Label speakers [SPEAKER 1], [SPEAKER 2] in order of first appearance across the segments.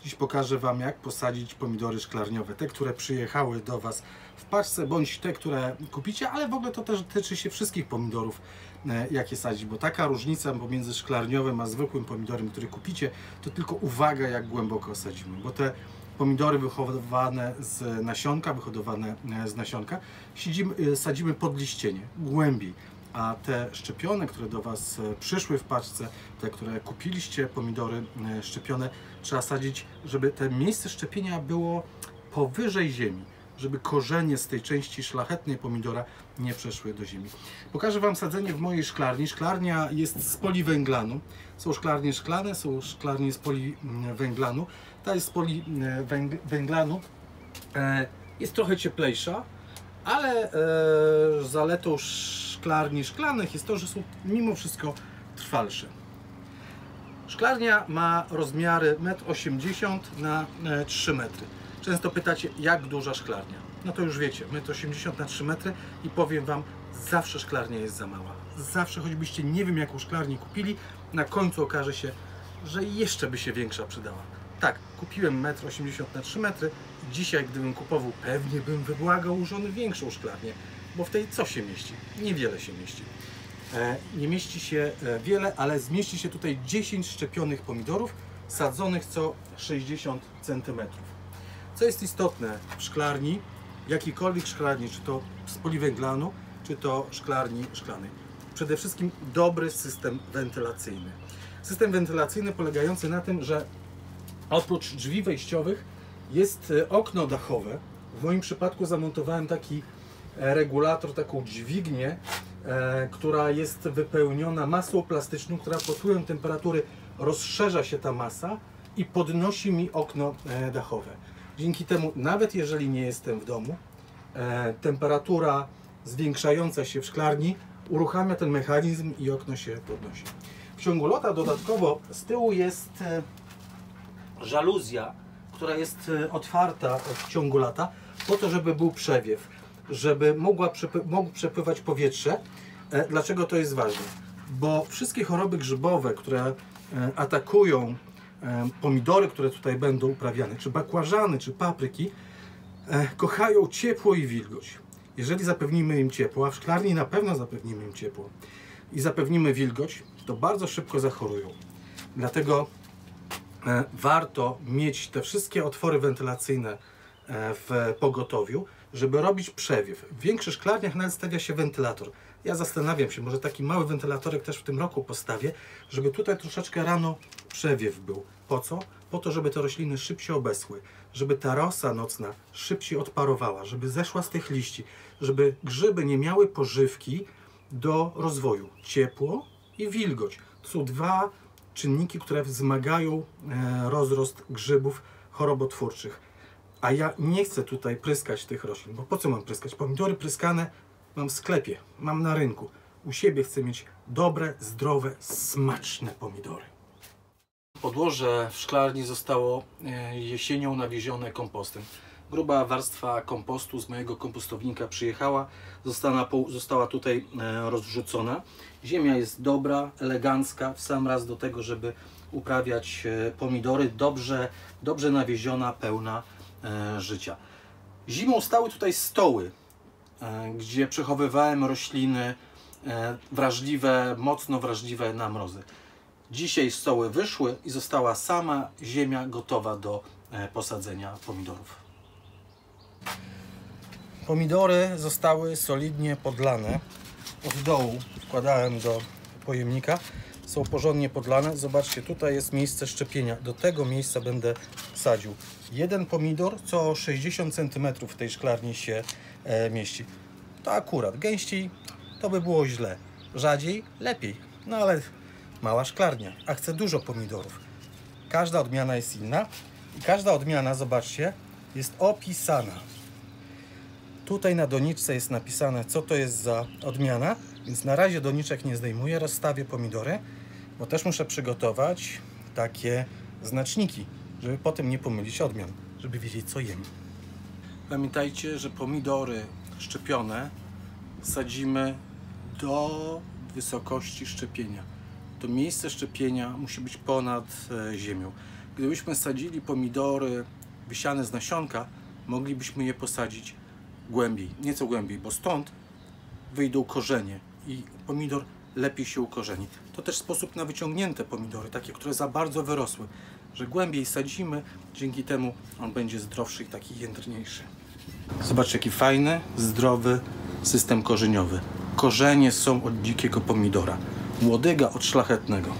[SPEAKER 1] Dziś pokażę Wam, jak posadzić pomidory szklarniowe, te, które przyjechały do Was w paczce, bądź te, które kupicie, ale w ogóle to też tyczy się wszystkich pomidorów, jakie sadzić, bo taka różnica pomiędzy szklarniowym a zwykłym pomidorem, który kupicie, to tylko uwaga, jak głęboko sadzimy, bo te pomidory wyhodowane z nasionka, sadzimy pod liścienie, głębiej. A te szczepione, które do Was przyszły w paczce, te, które kupiliście, pomidory szczepione, trzeba sadzić, żeby to miejsce szczepienia było powyżej ziemi, żeby korzenie z tej części szlachetnej pomidora nie przeszły do ziemi. Pokażę Wam sadzenie w mojej szklarni. Szklarnia jest z poliwęglanu. Są szklarnie szklane, są szklarnie z poliwęglanu. Ta jest z poliwęglanu. Jest trochę cieplejsza, ale zaletą szklarni szklanych jest to, że są mimo wszystko trwalsze. Szklarnia ma rozmiary 1,80 m na 3 metry. Często pytacie, jak duża szklarnia? No to już wiecie, 1,80 m na 3 metry i powiem Wam, zawsze szklarnia jest za mała. Zawsze, choćbyście nie wiem jaką szklarnię kupili, na końcu okaże się, że jeszcze by się większa przydała. Tak, kupiłem 1,80 m na 3 metry. Dzisiaj, gdybym kupował, pewnie bym wybłagał u żony większą szklarnię, bo w tej co się mieści? Niewiele się mieści. Nie mieści się wiele, ale zmieści się tutaj 10 szczepionych pomidorów, sadzonych co 60 cm. Co jest istotne w szklarni, jakiejkolwiek szklarni, czy to z poliwęglanu, czy to szklarni szklanej? Przede wszystkim dobry system wentylacyjny. System wentylacyjny polegający na tym, że oprócz drzwi wejściowych jest okno dachowe. W moim przypadku zamontowałem taki regulator, taką dźwignię, która jest wypełniona masą plastyczną, która pod wpływem temperatury rozszerza się ta masa i podnosi mi okno dachowe. Dzięki temu, nawet jeżeli nie jestem w domu, temperatura zwiększająca się w szklarni uruchamia ten mechanizm i okno się podnosi. W ciągu lata dodatkowo z tyłu jest żaluzja, która jest otwarta w ciągu lata po to, żeby był przewiew, żeby mógł przepływać powietrze. Dlaczego to jest ważne? Bo wszystkie choroby grzybowe, które atakują pomidory, które tutaj będą uprawiane, czy bakłażany, czy papryki, kochają ciepło i wilgoć. Jeżeli zapewnimy im ciepło, a w szklarni na pewno zapewnimy im ciepło i zapewnimy wilgoć, to bardzo szybko zachorują. Dlatego warto mieć te wszystkie otwory wentylacyjne w pogotowiu, żeby robić przewiew. W większych szklarniach nawet stawia się wentylator. Ja zastanawiam się, może taki mały wentylatorek też w tym roku postawię, żeby tutaj troszeczkę rano przewiew był. Po co? Po to, żeby te rośliny szybciej obeschły, żeby ta rosa nocna szybciej odparowała, żeby zeszła z tych liści, żeby grzyby nie miały pożywki do rozwoju. Ciepło i wilgoć. To są dwa czynniki, które wzmagają rozrost grzybów chorobotwórczych. A ja nie chcę tutaj pryskać tych roślin, bo po co mam pryskać? Pomidory pryskane mam w sklepie, mam na rynku. U siebie chcę mieć dobre, zdrowe, smaczne pomidory. Podłoże w szklarni zostało jesienią nawiezione kompostem. Gruba warstwa kompostu z mojego kompostownika przyjechała, została tutaj rozrzucona. Ziemia jest dobra, elegancka, w sam raz do tego, żeby uprawiać pomidory, dobrze nawieziona, pełna życia. Zimą stały tutaj stoły, gdzie przechowywałem rośliny wrażliwe, mocno wrażliwe na mrozy. Dzisiaj stoły wyszły i została sama ziemia gotowa do posadzenia pomidorów. Pomidory zostały solidnie podlane. Od dołu wkładałem do pojemnika. Są porządnie podlane. Zobaczcie, tutaj jest miejsce szczepienia. Do tego miejsca będę sadził. Jeden pomidor co 60 cm w tej szklarni się mieści. To akurat. Gęściej to by było źle. Rzadziej lepiej. No ale mała szklarnia, a chcę dużo pomidorów. Każda odmiana jest inna i każda odmiana, zobaczcie, jest opisana. Tutaj na doniczce jest napisane, co to jest za odmiana, więc na razie doniczek nie zdejmuję, rozstawię pomidory, bo też muszę przygotować takie znaczniki, żeby potem nie pomylić odmian, żeby wiedzieć, co jem. Pamiętajcie, że pomidory szczepione sadzimy do wysokości szczepienia. To miejsce szczepienia musi być ponad ziemią. Gdybyśmy sadzili pomidory wysiane z nasionka, moglibyśmy je posadzić głębiej, nieco głębiej, bo stąd wyjdą korzenie i pomidor lepiej się ukorzeni. To też sposób na wyciągnięte pomidory, takie, które za bardzo wyrosły, że głębiej sadzimy, dzięki temu on będzie zdrowszy i taki jędrniejszy. Zobaczcie, jaki fajny, zdrowy system korzeniowy. Korzenie są od dzikiego pomidora, młodego od szlachetnego.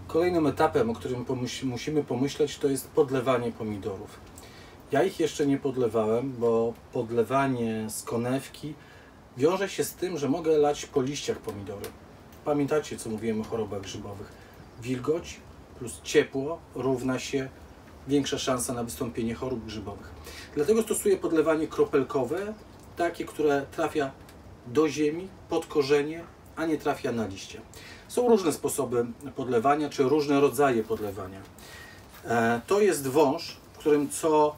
[SPEAKER 1] Kolejnym etapem, o którym musimy pomyśleć, to jest podlewanie pomidorów. Ja ich jeszcze nie podlewałem, bo podlewanie z konewki wiąże się z tym, że mogę lać po liściach pomidory. Pamiętacie, co mówiłem o chorobach grzybowych? Wilgoć plus ciepło równa się większa szansa na wystąpienie chorób grzybowych. Dlatego stosuję podlewanie kropelkowe, takie, które trafia do ziemi, pod korzenie, a nie trafia na liście. Są różne sposoby podlewania, czy różne rodzaje podlewania. To jest wąż, w którym co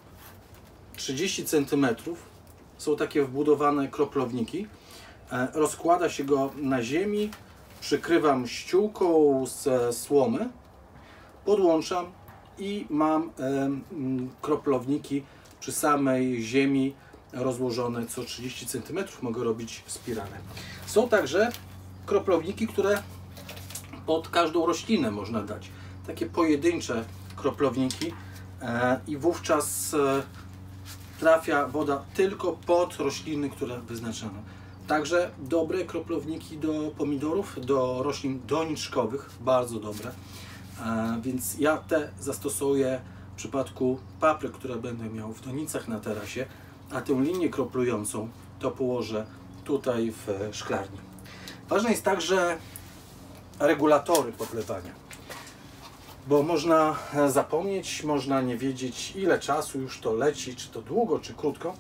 [SPEAKER 1] 30 cm są takie wbudowane kroplowniki. Rozkłada się go na ziemi, przykrywam ściółką z słomy, podłączam i mam kroplowniki przy samej ziemi rozłożone co 30 cm. Mogę robić spirale. Są także kroplowniki, które pod każdą roślinę można dać. Takie pojedyncze kroplowniki i wówczas trafia woda tylko pod rośliny, które wyznaczano. Także dobre kroplowniki do pomidorów, do roślin doniczkowych, bardzo dobre. Więc ja te zastosuję w przypadku papryk, które będę miał w donicach na tarasie, a tę linię kroplującą to położę tutaj w szklarni. Ważne jest także regulatory podlewania, bo można zapomnieć, można nie wiedzieć, ile czasu już to leci, czy to długo, czy krótko.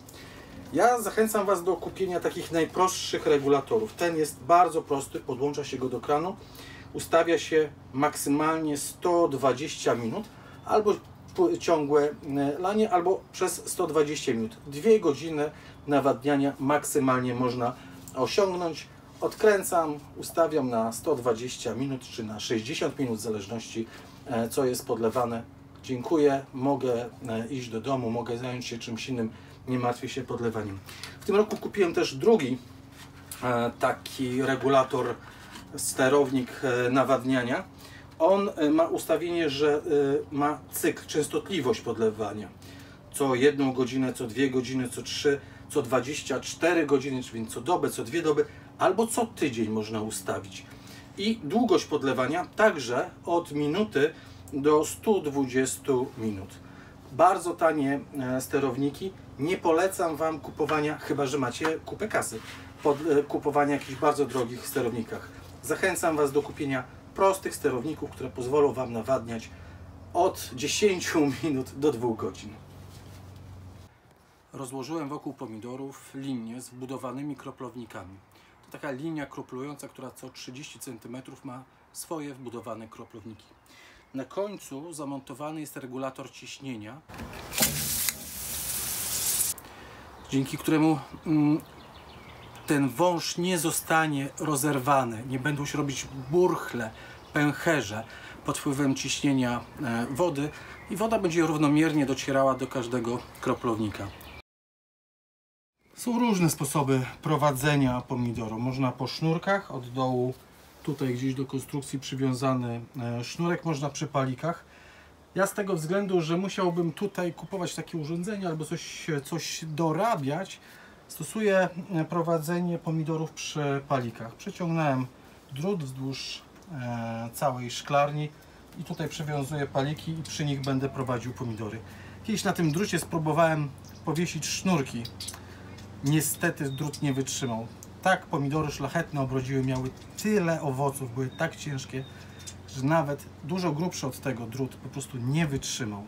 [SPEAKER 1] Ja zachęcam Was do kupienia takich najprostszych regulatorów. Ten jest bardzo prosty, podłącza się go do kranu, ustawia się maksymalnie 120 minut, albo ciągłe lanie, albo przez 120 minut. 2 godziny nawadniania maksymalnie można osiągnąć. Odkręcam, ustawiam na 120 minut czy na 60 minut, w zależności co jest podlewane. Dziękuję, mogę iść do domu, mogę zająć się czymś innym, nie martwię się podlewaniem. W tym roku kupiłem też drugi taki regulator, sterownik nawadniania. On ma ustawienie, że ma cykl, częstotliwość podlewania. Co 1 godzinę, co 2 godziny, co 3, co 24 godziny, czyli co dobę, co 2 doby, albo co tydzień można ustawić. I długość podlewania także od minuty do 120 minut. Bardzo tanie sterowniki. Nie polecam Wam kupowania, chyba że macie kupę kasy, kupowania jakichś bardzo drogich sterownikach. Zachęcam Was do kupienia prostych sterowników, które pozwolą Wam nawadniać od 10 minut do 2 godzin. Rozłożyłem wokół pomidorów linię z wbudowanymi kroplownikami. To taka linia kroplująca, która co 30 cm ma swoje wbudowane kroplowniki. Na końcu zamontowany jest regulator ciśnienia, dzięki któremu ten wąż nie zostanie rozerwany, nie będą się robić burchle, pęcherze pod wpływem ciśnienia wody i woda będzie równomiernie docierała do każdego kroplownika. Są różne sposoby prowadzenia pomidoru. Można po sznurkach, od dołu tutaj gdzieś do konstrukcji przywiązany sznurek, można przy palikach. Ja z tego względu, że musiałbym tutaj kupować takie urządzenie albo coś dorabiać, stosuję prowadzenie pomidorów przy palikach. Przeciągnąłem drut wzdłuż całej szklarni i tutaj przywiązuję paliki i przy nich będę prowadził pomidory. Kiedyś na tym drucie spróbowałem powiesić sznurki. Niestety drut nie wytrzymał. Tak pomidory szlachetne obrodziły, miały tyle owoców, były tak ciężkie, że nawet dużo grubszy od tego drut po prostu nie wytrzymał.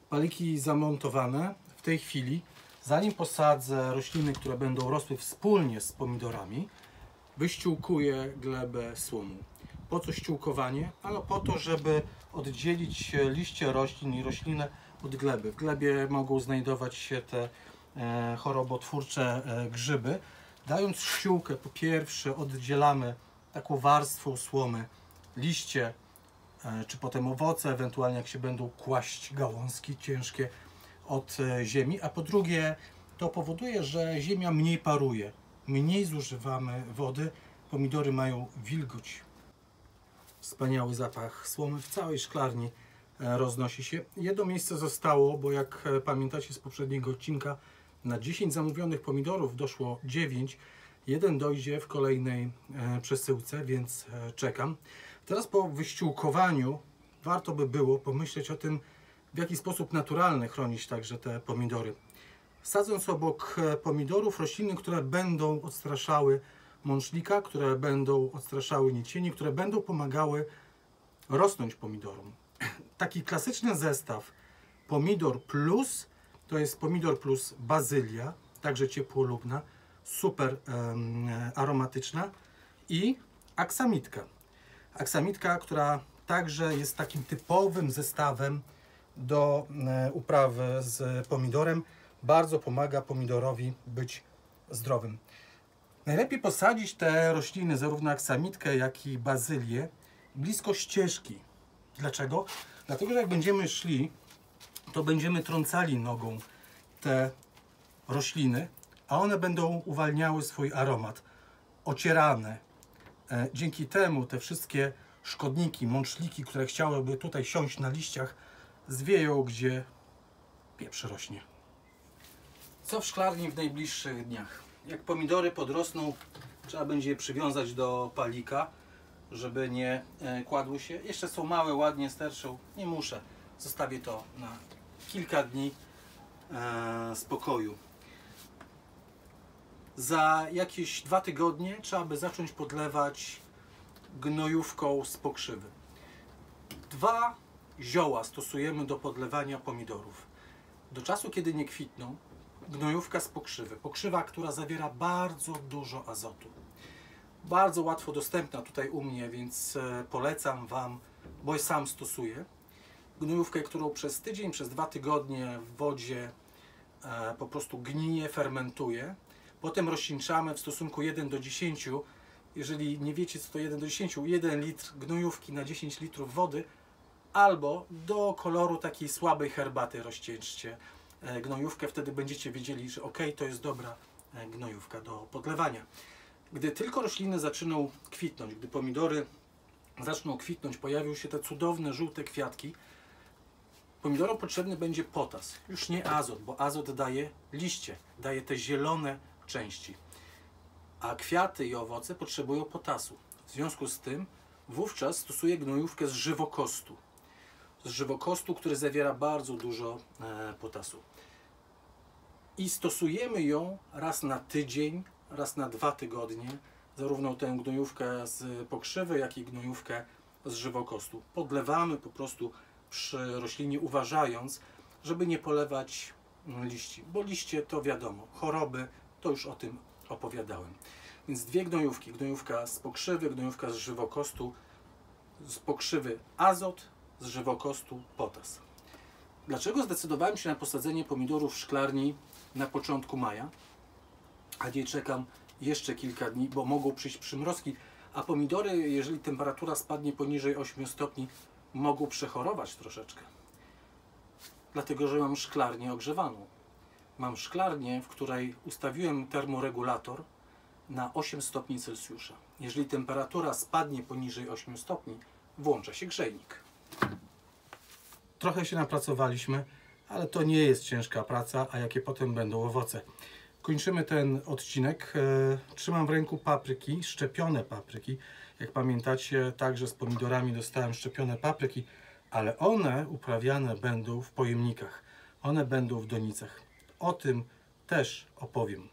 [SPEAKER 1] Paliki zamontowane. W tej chwili, zanim posadzę rośliny, które będą rosły wspólnie z pomidorami, wyściółkuję glebę słomą. Po co ściółkowanie? Ano po to, żeby oddzielić liście roślin i roślinę od gleby. W glebie mogą znajdować się te chorobotwórcze grzyby. Dając ściółkę, po pierwsze oddzielamy taką warstwą słomy liście, czy potem owoce, ewentualnie jak się będą kłaść gałązki ciężkie od ziemi, a po drugie to powoduje, że ziemia mniej paruje, mniej zużywamy wody, pomidory mają wilgoć. Wspaniały zapach słomy w całej szklarni roznosi się. Jedno miejsce zostało, bo jak pamiętacie z poprzedniego odcinka, na 10 zamówionych pomidorów doszło 9. Jeden dojdzie w kolejnej przesyłce, więc czekam. Teraz po wyściółkowaniu warto by było pomyśleć o tym, w jaki sposób naturalny chronić także te pomidory. Sadząc obok pomidorów rośliny, które będą odstraszały mącznika, które będą odstraszały nicieni, które będą pomagały rosnąć pomidorom. Taki klasyczny zestaw pomidor plus to jest pomidor plus bazylia, także ciepłolubna, super aromatyczna, i aksamitka. Aksamitka, która także jest takim typowym zestawem do uprawy z pomidorem. Bardzo pomaga pomidorowi być zdrowym. Najlepiej posadzić te rośliny, zarówno aksamitkę, jak i bazylię, blisko ścieżki. Dlaczego? Dlatego, że jak będziemy szli, to będziemy trącali nogą te rośliny, a one będą uwalniały swój aromat, ocierane. Dzięki temu te wszystkie szkodniki, mączliki, które chciałyby tutaj siąść na liściach, zwieją, gdzie pieprz rośnie. Co w szklarni w najbliższych dniach? Jak pomidory podrosną, trzeba będzie je przywiązać do palika, żeby nie kładły się. Jeszcze są małe, ładnie sterczą, nie muszę. Zostawię to na kilka dni spokoju. Za jakieś 2 tygodnie trzeba by zacząć podlewać gnojówką z pokrzywy. 2 zioła stosujemy do podlewania pomidorów. Do czasu, kiedy nie kwitną, gnojówka z pokrzywy. Pokrzywa, która zawiera bardzo dużo azotu. Bardzo łatwo dostępna tutaj u mnie, więc polecam Wam, bo sam stosuję. Gnojówkę, którą przez tydzień, przez 2 tygodnie w wodzie po prostu gnije, fermentuje. Potem rozcieńczamy w stosunku 1 do 10. Jeżeli nie wiecie, co to 1 do 10, 1 litr gnojówki na 10 litrów wody, albo do koloru takiej słabej herbaty rozcieńczcie gnojówkę. Wtedy będziecie wiedzieli, że ok, to jest dobra gnojówka do podlewania. Gdy tylko rośliny zaczną kwitnąć, gdy pomidory zaczną kwitnąć, pojawią się te cudowne żółte kwiatki, pomidorom potrzebny będzie potas, już nie azot, bo azot daje liście, daje te zielone części, a kwiaty i owoce potrzebują potasu. W związku z tym wówczas stosuję gnojówkę z żywokostu. Z żywokostu, który zawiera bardzo dużo potasu. I stosujemy ją raz na tydzień, raz na 2 tygodnie, zarówno tę gnojówkę z pokrzywy, jak i gnojówkę z żywokostu. Podlewamy po prostu przy roślinie, uważając, żeby nie polewać liści, bo liście to wiadomo, choroby, to już o tym opowiadałem. Więc 2 gnojówki, gnojówka z pokrzywy, gnojówka z żywokostu. Z pokrzywy azot, z żywokostu potas. Dlaczego zdecydowałem się na posadzenie pomidorów w szklarni na początku maja, a nie czekam jeszcze kilka dni, bo mogą przyjść przymrozki, a pomidory, jeżeli temperatura spadnie poniżej 8 stopni, mogą przechorować troszeczkę. Dlatego, że mam szklarnię ogrzewaną. Mam szklarnię, w której ustawiłem termoregulator na 8 stopni Celsjusza. Jeżeli temperatura spadnie poniżej 8 stopni, włącza się grzejnik. Trochę się napracowaliśmy, ale to nie jest ciężka praca, a jakie potem będą owoce. Kończymy ten odcinek. Trzymam w ręku papryki, szczepione papryki. Jak pamiętacie, także z pomidorami dostałem szczepione papryki, ale one uprawiane będą w pojemnikach. One będą w donicach. O tym też opowiem.